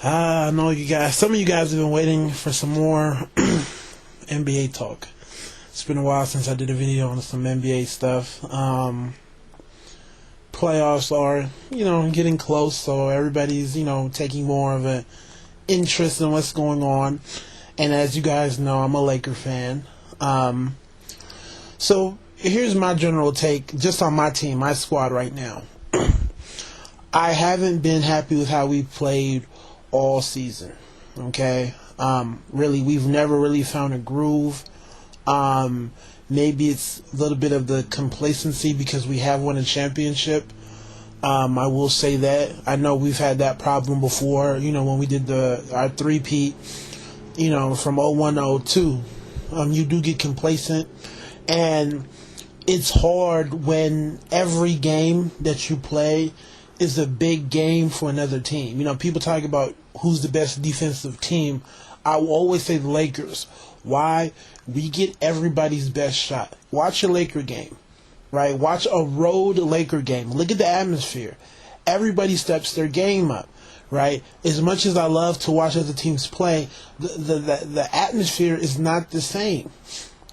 I know you guys. Some of you guys have been waiting for some more NBA talk. It's been a while since I did a video on some NBA stuff. Playoffs are, getting close, so everybody's, taking more of an interest in what's going on. And as you guys know, I'm a Laker fan. So here's my general take, just on my team, my squad right now. I haven't been happy with how we played all season. Okay, really, we've never really found a groove. Maybe it's a little bit of the complacency because we have won a championship. I will say that. I know we've had that problem before. When we did our three-peat, from 01-02, you do get complacent, and it's hard when every game that you play is a big game for another team. People talk about who's the best defensive team. I will always say the Lakers. Why? We get everybody's best shot. Watch a Laker game, right? Watch a road Laker game. Look at the atmosphere. Everybody steps their game up, right? As much as I love to watch other teams play, the atmosphere is not the same.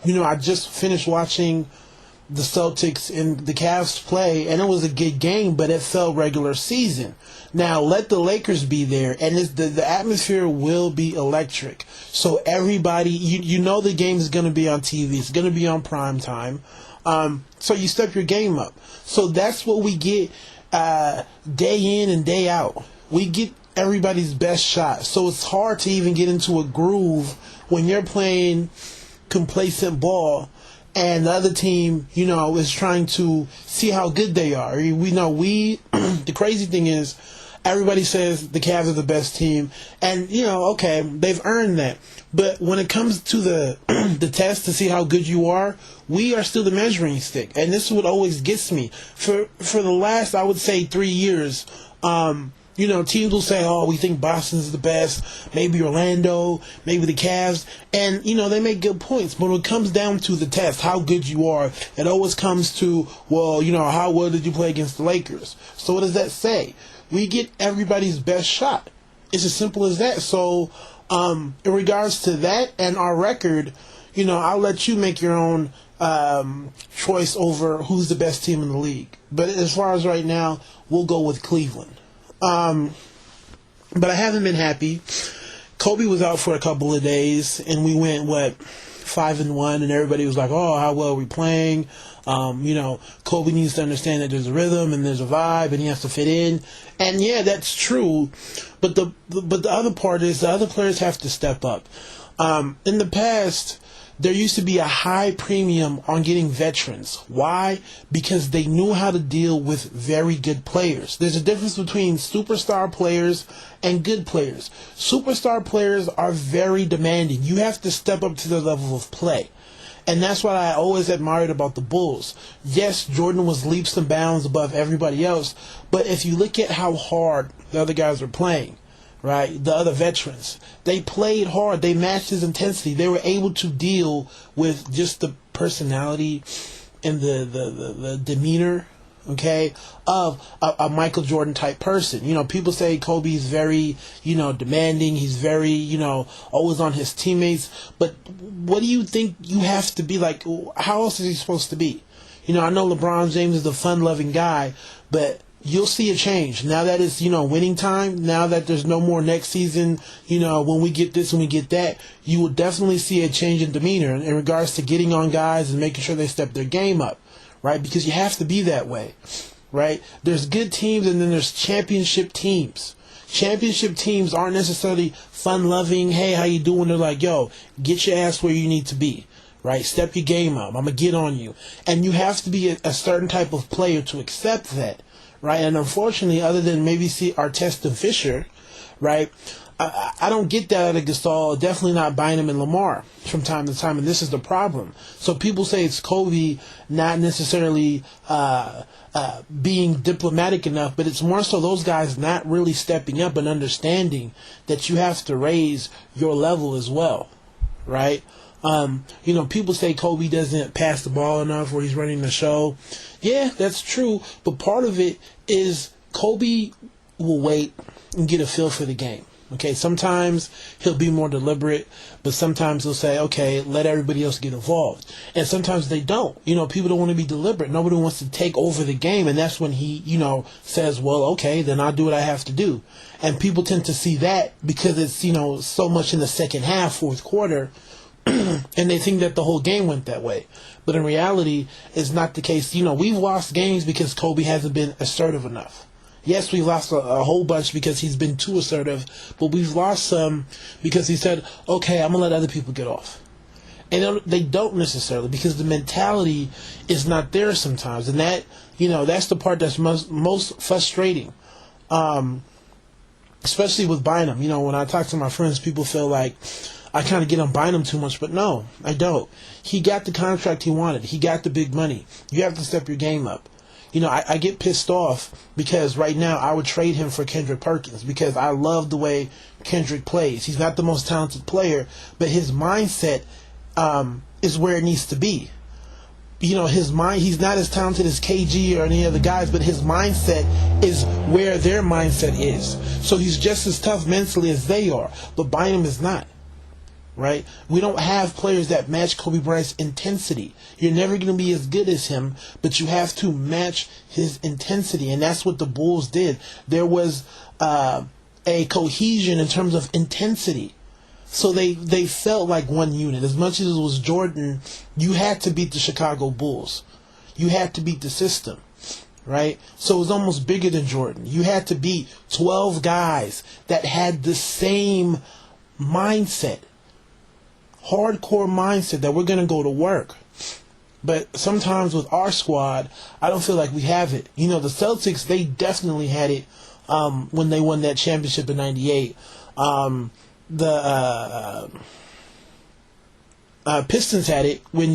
I just finished watching the Celtics and the Cavs play, and it was a good game, but it felt regular season. Now, let the Lakers be there, and the atmosphere will be electric. So everybody, the game is going to be on TV. It's going to be on prime time. So you step your game up. So that's what we get day in and day out. We get everybody's best shot. So it's hard to even get into a groove when you're playing complacent ball and the other team, is trying to see how good they are. The crazy thing is, everybody says the Cavs are the best team, and, okay, they've earned that. But when it comes to the the test to see how good you are, we are still the measuring stick. And this is what always gets me. For the last, I would say, 3 years, teams will say, oh, we think Boston's the best, maybe Orlando, maybe the Cavs, and, they make good points. But when it comes down to the test, how good you are, it always comes to, well, how well did you play against the Lakers? So what does that say? We get everybody's best shot. It's as simple as that. So, in regards to that and our record, I'll let you make your own choice over who's the best team in the league. But as far as right now, we'll go with Cleveland. But I haven't been happy. Kobe was out for a couple of days, and we went 5-1, and everybody was like, "Oh, how well are we playing?" Kobe needs to understand that there's a rhythm and there's a vibe, and he has to fit in. And yeah, that's true. But the other part is the other players have to step up. In the past, there used to be a high premium on getting veterans. Why? Because they knew how to deal with very good players. There's a difference between superstar players and good players. Superstar players are very demanding. You have to step up to their level of play. And that's what I always admired about the Bulls. Yes, Jordan was leaps and bounds above everybody else, but if you look at how hard the other guys were playing, right? The other veterans, they played hard. They matched his intensity. They were able to deal with just the personality and the demeanor, okay, of a Michael Jordan type person. People say Kobe's very, demanding. He's very, always on his teammates. But what do you think you have to be like? How else is he supposed to be? I know LeBron James is the fun-loving guy, but you'll see a change now that it's winning time. Now that there's no more next season, when we get this and we get that, you will definitely see a change in demeanor in regards to getting on guys and making sure they step their game up, right? Because you have to be that way, right? There's good teams and then there's championship teams. Championship teams aren't necessarily fun-loving. Hey, how you doing? They're like, yo, get your ass where you need to be. Right, step your game up. I'm gonna get on you, and you have to be a certain type of player to accept that. Right, and unfortunately, other than maybe see Artest and Fisher, right, I don't get that out of Gasol. Definitely not Bynum and Lamar from time to time, and this is the problem. So people say it's Kobe not necessarily being diplomatic enough, but it's more so those guys not really stepping up and understanding that you have to raise your level as well, right? People say Kobe doesn't pass the ball enough where he's running the show. Yeah, that's true. But part of it is Kobe will wait and get a feel for the game. Okay, sometimes he'll be more deliberate, but sometimes he'll say, okay, let everybody else get involved. And sometimes they don't. People don't want to be deliberate. Nobody wants to take over the game, and that's when he, says, well, okay, then I'll do what I have to do. And people tend to see that because it's, so much in the second half, fourth quarter, and they think that the whole game went that way. But in reality, it's not the case. We've lost games because Kobe hasn't been assertive enough. Yes, we've lost a whole bunch because he's been too assertive, but we've lost some because he said, okay, I'm going to let other people get off. And they don't necessarily, because the mentality is not there sometimes. And that, that's the part that's most frustrating. Especially with Bynum. When I talk to my friends, people feel like I kind of get on Bynum too much, but no, I don't. He got the contract he wanted. He got the big money. You have to step your game up. I get pissed off because right now I would trade him for Kendrick Perkins because I love the way Kendrick plays. He's not the most talented player, but his mindset is where it needs to be. His mind, he's not as talented as KG or any other guys, but his mindset is where their mindset is. So he's just as tough mentally as they are, but Bynum is not. Right? We don't have players that match Kobe Bryant's intensity. You're never going to be as good as him, but you have to match his intensity, and that's what the Bulls did. There was a cohesion in terms of intensity. So they felt like one unit. As much as it was Jordan, you had to beat the Chicago Bulls. You had to beat the system. Right? So it was almost bigger than Jordan. You had to beat 12 guys that had the same mindset. Hardcore mindset that we're going to go to work. But sometimes with our squad, I don't feel like we have it. The Celtics, they definitely had it when they won that championship in '98. The Pistons had it when,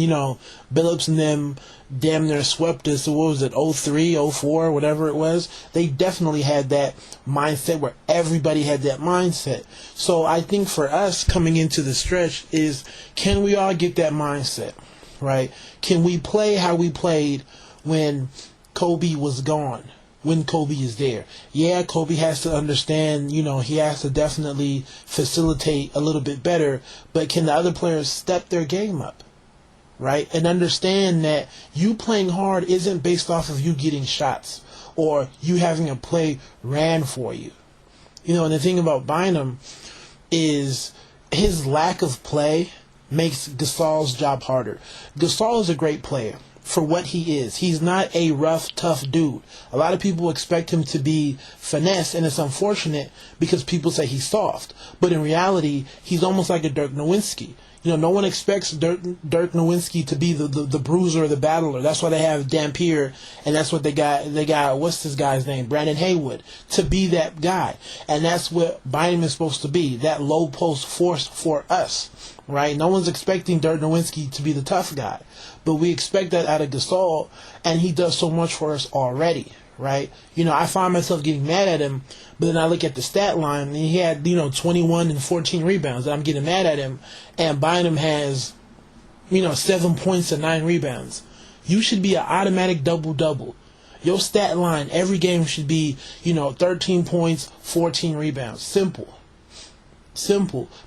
Billups and them damn near swept us. So what was it, 03, 04, whatever it was? They definitely had that mindset where everybody had that mindset. So I think for us coming into the stretch is, can we all get that mindset, right? Can we play how we played when Kobe was gone? When Kobe is there. Yeah, Kobe has to understand, he has to definitely facilitate a little bit better, but can the other players step their game up, right? And understand that you playing hard isn't based off of you getting shots or you having a play ran for you. And the thing about Bynum is his lack of play makes Gasol's job harder. Gasol is a great player for what he is. He's not a rough, tough dude. A lot of people expect him to be finesse, and it's unfortunate because people say he's soft. But in reality, he's almost like a Dirk Nowitzki. No one expects Dirk Nowitzki to be the bruiser or the battler. That's why they have Dampier, and that's what they got, what's this guy's name? Brandon Haywood, to be that guy. And that's what Bynum is supposed to be, that low post force for us, right? No one's expecting Dirk Nowitzki to be the tough guy. But we expect that out of Gasol, and he does so much for us already, right? I find myself getting mad at him, but then I look at the stat line, and he had, 21 and 14 rebounds, and I'm getting mad at him, and Bynum has, 7 points and 9 rebounds. You should be an automatic double-double. Your stat line every game should be, 13 points, 14 rebounds. Simple.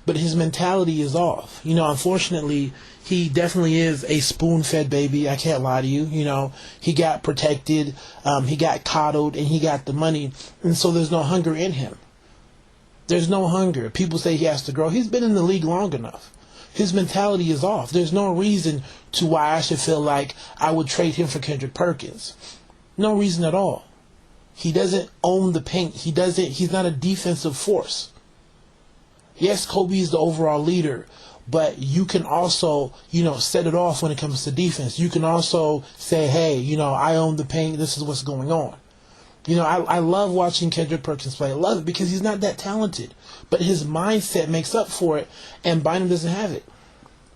But his mentality is off. Unfortunately, he definitely is a spoon-fed baby. I can't lie to you. He got protected, he got coddled, and he got the money. And so there's no hunger in him. There's no hunger. People say he has to grow. He's been in the league long enough. His mentality is off. There's no reason to why I should feel like I would trade him for Kendrick Perkins. No reason at all. He doesn't own the paint. He's not a defensive force. Yes, Kobe is the overall leader, but you can also, set it off when it comes to defense. You can also say, hey, I own the paint. This is what's going on. I love watching Kendrick Perkins play. I love it because he's not that talented, but his mindset makes up for it, and Bynum doesn't have it.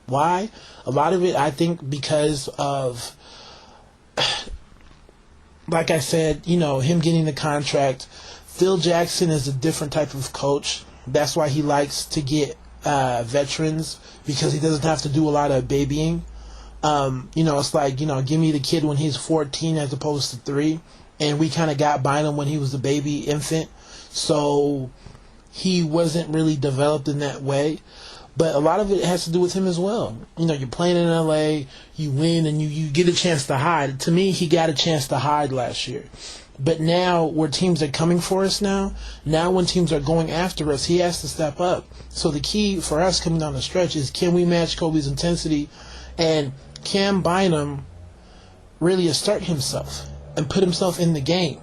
Why? A lot of it, I think, because of, like I said, him getting the contract. Phil Jackson is a different type of coach. That's why he likes to get veterans, because he doesn't have to do a lot of babying. It's like, give me the kid when he's 14 as opposed to 3. And we kind of got Bynum when he was a baby infant. So he wasn't really developed in that way. But a lot of it has to do with him as well. You know, you're playing in LA, you win, and you get a chance to hide. To me, he got a chance to hide last year. But now, where teams are coming for us now when teams are going after us, he has to step up. So the key for us coming down the stretch is, can we match Kobe's intensity, and can Bynum really assert himself and put himself in the game,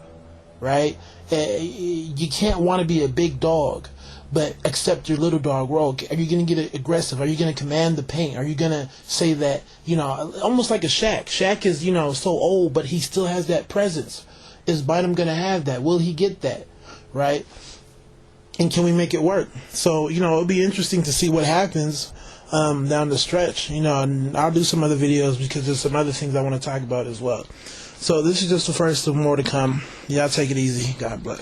right? You can't want to be a big dog, but accept your little dog role. Are you going to get aggressive? Are you going to command the paint? Are you going to say that, almost like a Shaq? Shaq is, so old, but he still has that presence. Is Bynum going to have that? Will he get that, right? And can we make it work? So, it'll be interesting to see what happens down the stretch. And I'll do some other videos because there's some other things I want to talk about as well. So this is just the first of more to come. Y'all take it easy. God bless.